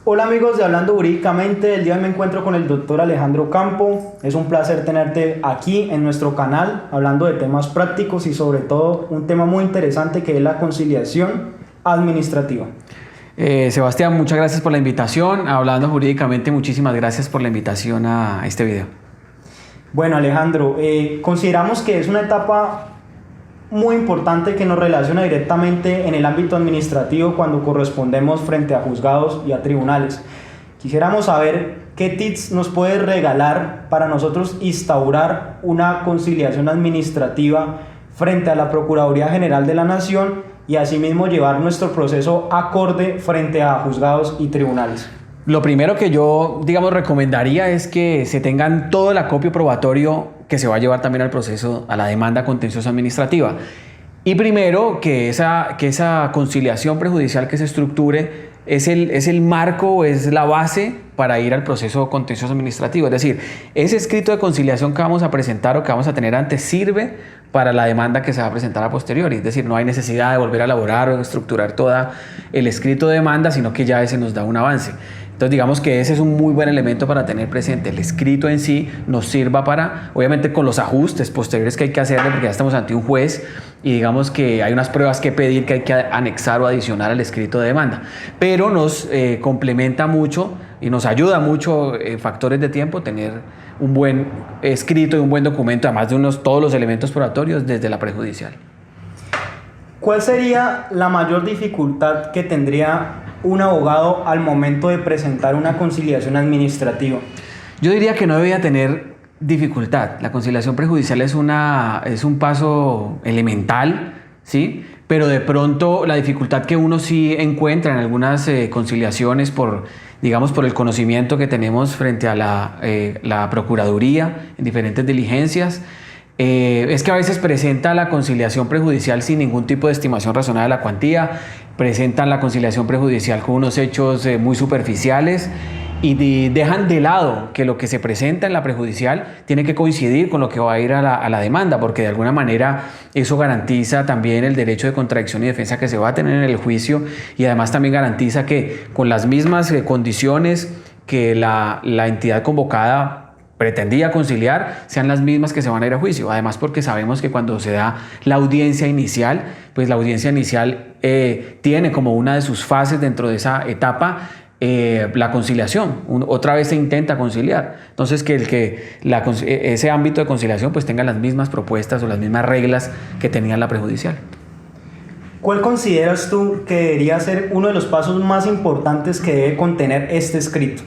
Hola amigos de Hablando Jurídicamente, el día de hoy me encuentro con el doctor Alejandro Campo. Es un placer tenerte aquí en nuestro canal hablando de temas prácticos y sobre todo un tema muy interesante que es la conciliación administrativa. Sebastián, muchas gracias por la invitación. Hablando Jurídicamente, muchísimas gracias por la invitación a este video. Bueno Alejandro, consideramos que es una etapa muy importante que nos relaciona directamente en el ámbito administrativo cuando correspondemos frente a juzgados y a tribunales. Quisiéramos saber qué tips nos puede regalar para nosotros instaurar una conciliación administrativa frente a la Procuraduría General de la Nación y asimismo llevar nuestro proceso acorde frente a juzgados y tribunales. Lo primero que yo, recomendaría es que se tengan todo el acopio probatorio que se va a llevar también al proceso, a la demanda contenciosa administrativa. Y primero, que esa conciliación prejudicial que se estructure es el marco, es la base para ir al proceso contencioso administrativo. Es decir, ese escrito de conciliación que vamos a presentar o que vamos a tener antes sirve para la demanda que se va a presentar a posteriori. Es decir, no hay necesidad de volver a elaborar o estructurar todo el escrito de demanda, sino que ya ese nos da un avance. Entonces digamos que ese es un muy buen elemento para tener presente. El escrito en sí nos sirva para, obviamente con los ajustes posteriores que hay que hacerle, porque ya estamos ante un juez y digamos que hay unas pruebas que pedir que hay que anexar o adicionar al escrito de demanda. Pero nos complementa mucho y nos ayuda mucho en factores de tiempo tener un buen escrito y un buen documento, además de todos los elementos probatorios desde la prejudicial. ¿Cuál sería la mayor dificultad que tendría un abogado al momento de presentar una conciliación administrativa? Yo diría que no debería tener dificultad. La conciliación prejudicial es un paso elemental, ¿sí? Pero de pronto la dificultad que uno sí encuentra en algunas conciliaciones por el conocimiento que tenemos frente a la Procuraduría en diferentes diligencias, es que a veces presenta la conciliación prejudicial sin ningún tipo de estimación razonable de la cuantía, presentan la conciliación prejudicial con unos hechos muy superficiales y dejan de lado que lo que se presenta en la prejudicial tiene que coincidir con lo que va a ir a la demanda, porque de alguna manera eso garantiza también el derecho de contradicción y defensa que se va a tener en el juicio y además también garantiza que con las mismas condiciones que la entidad convocada pretendía conciliar, sean las mismas que se van a ir a juicio. Además, porque sabemos que cuando se da la audiencia inicial, pues la audiencia inicial tiene como una de sus fases dentro de esa etapa la conciliación. Otra vez se intenta conciliar. Entonces, ese ámbito de conciliación pues tenga las mismas propuestas o las mismas reglas que tenía la prejudicial. ¿Cuál consideras tú que debería ser uno de los pasos más importantes que debe contener este escrito?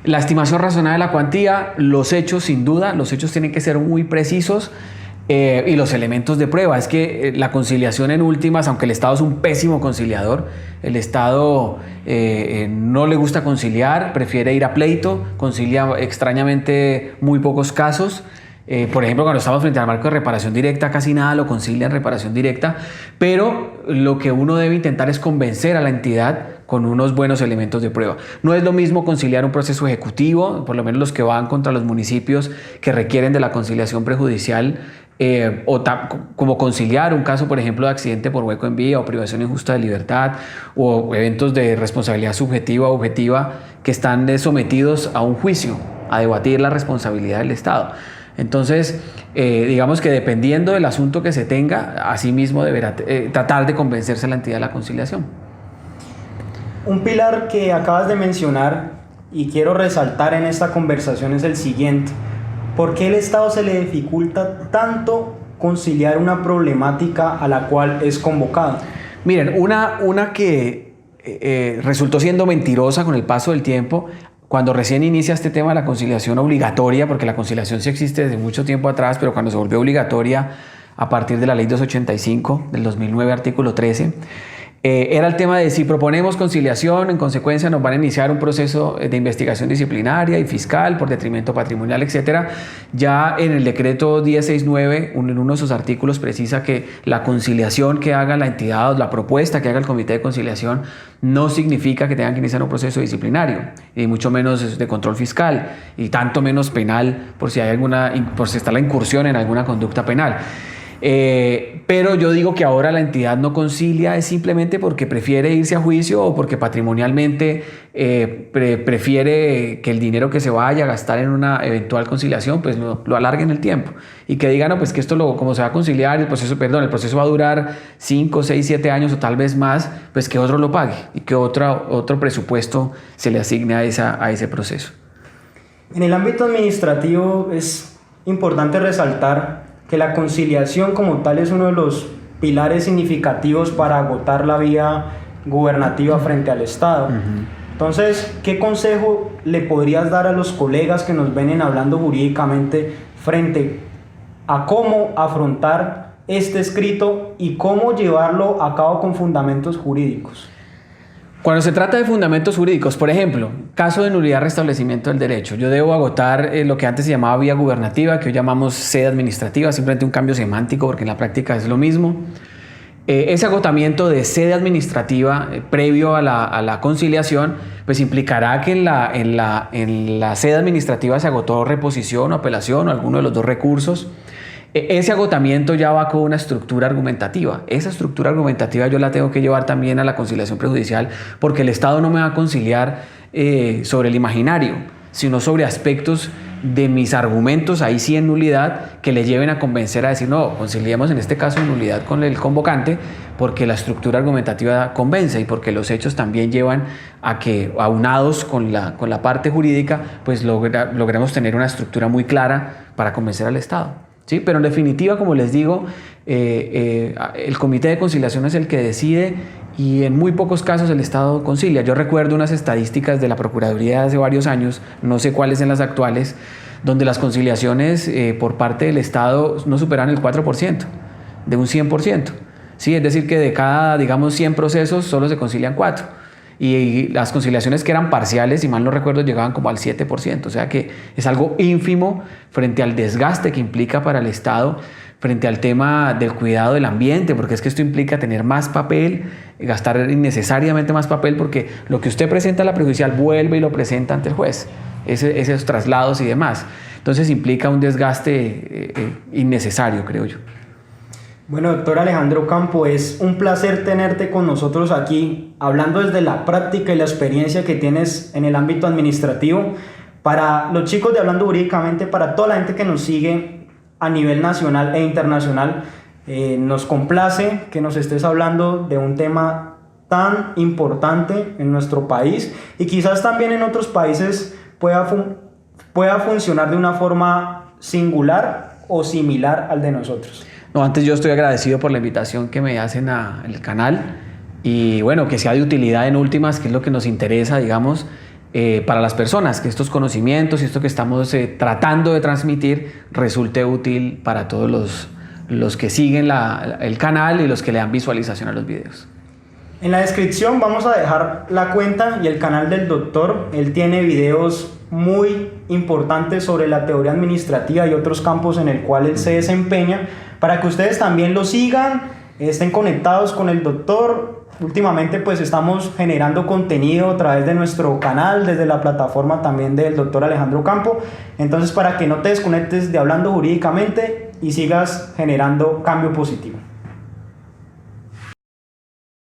La estimación razonable de la cuantía, los hechos sin duda, los hechos tienen que ser muy precisos y los elementos de prueba. Es que la conciliación en últimas, aunque el Estado es un pésimo conciliador, el Estado no le gusta conciliar, prefiere ir a pleito, concilia extrañamente muy pocos casos. Por ejemplo, cuando estamos frente al marco de reparación directa, casi nada lo concilia en reparación directa, pero lo que uno debe intentar es convencer a la entidad con unos buenos elementos de prueba. No es lo mismo conciliar un proceso ejecutivo, por lo menos los que van contra los municipios que requieren de la conciliación prejudicial, como conciliar un caso, por ejemplo, de accidente por hueco en vía o privación injusta de libertad o eventos de responsabilidad subjetiva o objetiva que están sometidos a un juicio, a debatir la responsabilidad del Estado. Entonces, digamos que dependiendo del asunto que se tenga, asimismo deberá tratar de convencerse a la entidad de la conciliación. Un pilar que acabas de mencionar y quiero resaltar en esta conversación es el siguiente. ¿Por qué al Estado se le dificulta tanto conciliar una problemática a la cual es convocado? Miren, una que resultó siendo mentirosa con el paso del tiempo, cuando recién inicia este tema de la conciliación obligatoria, porque la conciliación sí existe desde mucho tiempo atrás, pero cuando se volvió obligatoria a partir de la Ley 285 del 2009, artículo 13, era el tema de si proponemos conciliación, en consecuencia nos van a iniciar un proceso de investigación disciplinaria y fiscal por detrimento patrimonial, etcétera. Ya en el decreto 1069, en uno de sus artículos precisa que la conciliación que haga la entidad o la propuesta que haga el comité de conciliación no significa que tengan que iniciar un proceso disciplinario, y mucho menos de control fiscal, y tanto menos penal por si está la incursión en alguna conducta penal. Pero yo digo que ahora la entidad no concilia es simplemente porque prefiere irse a juicio o porque patrimonialmente prefiere que el dinero que se vaya a gastar en una eventual conciliación pues lo alargue en el tiempo y que digan, no, pues que esto como se va a conciliar, el proceso va a durar 5, 6, 7 años o tal vez más, pues que otro lo pague y que otro presupuesto se le asigne a ese proceso. En el ámbito administrativo es importante resaltar que la conciliación como tal es uno de los pilares significativos para agotar la vía gubernativa frente al Estado. Entonces, ¿qué consejo le podrías dar a los colegas que nos ven en Hablando Jurídicamente frente a cómo afrontar este escrito y cómo llevarlo a cabo con fundamentos jurídicos? Cuando se trata de fundamentos jurídicos, por ejemplo, caso de nulidad restablecimiento del derecho, yo debo agotar lo que antes se llamaba vía gubernativa, que hoy llamamos sede administrativa, simplemente un cambio semántico porque en la práctica es lo mismo. Ese agotamiento de sede administrativa previo a la conciliación, pues implicará que en la sede administrativa se agotó reposición o apelación o alguno de los dos recursos. Ese agotamiento ya va con una estructura argumentativa. Esa estructura argumentativa yo la tengo que llevar también a la conciliación prejudicial porque el Estado no me va a conciliar sobre el imaginario, sino sobre aspectos de mis argumentos, ahí sí en nulidad, que le lleven a convencer a decir, no, conciliemos en este caso en nulidad con el convocante porque la estructura argumentativa convence y porque los hechos también llevan a que, aunados con la parte jurídica, pues logremos tener una estructura muy clara para convencer al Estado. ¿Sí? Pero en definitiva, como les digo, el comité de conciliación es el que decide y en muy pocos casos el Estado concilia. Yo recuerdo unas estadísticas de la Procuraduría de hace varios años, no sé cuáles en las actuales, donde las conciliaciones por parte del Estado no superan el 4%, de un 100%. ¿Sí? Es decir, que de cada, digamos, 100 procesos solo se concilian 4. Y las conciliaciones que eran parciales, si mal no recuerdo, llegaban como al 7%. O sea que es algo ínfimo frente al desgaste que implica para el Estado, frente al tema del cuidado del ambiente, porque es que esto implica tener más papel, gastar innecesariamente más papel, porque lo que usted presenta a la prejudicial vuelve y lo presenta ante el juez, esos traslados y demás. Entonces implica un desgaste innecesario, creo yo. Bueno, doctor Alejandro Campo, es un placer tenerte con nosotros aquí, hablando desde la práctica y la experiencia que tienes en el ámbito administrativo. Para los chicos de Hablando Jurídicamente, para toda la gente que nos sigue a nivel nacional e internacional, nos complace que nos estés hablando de un tema tan importante en nuestro país y quizás también en otros países pueda funcionar de una forma singular o similar al de nosotros. No, antes yo estoy agradecido por la invitación que me hacen al canal y bueno, que sea de utilidad en últimas, que es lo que nos interesa, digamos, para las personas, que estos conocimientos y esto que estamos tratando de transmitir resulte útil para todos los que siguen el canal y los que le dan visualización a los videos. En la descripción vamos a dejar la cuenta y el canal del doctor. Él tiene videos muy importantes sobre la teoría administrativa y otros campos en el cual él se desempeña, para que ustedes también lo sigan, estén conectados con el doctor. Últimamente pues estamos generando contenido a través de nuestro canal, desde la plataforma también del doctor Alejandro Campo. Entonces, para que no te desconectes de Hablando Jurídicamente y sigas generando cambio positivo.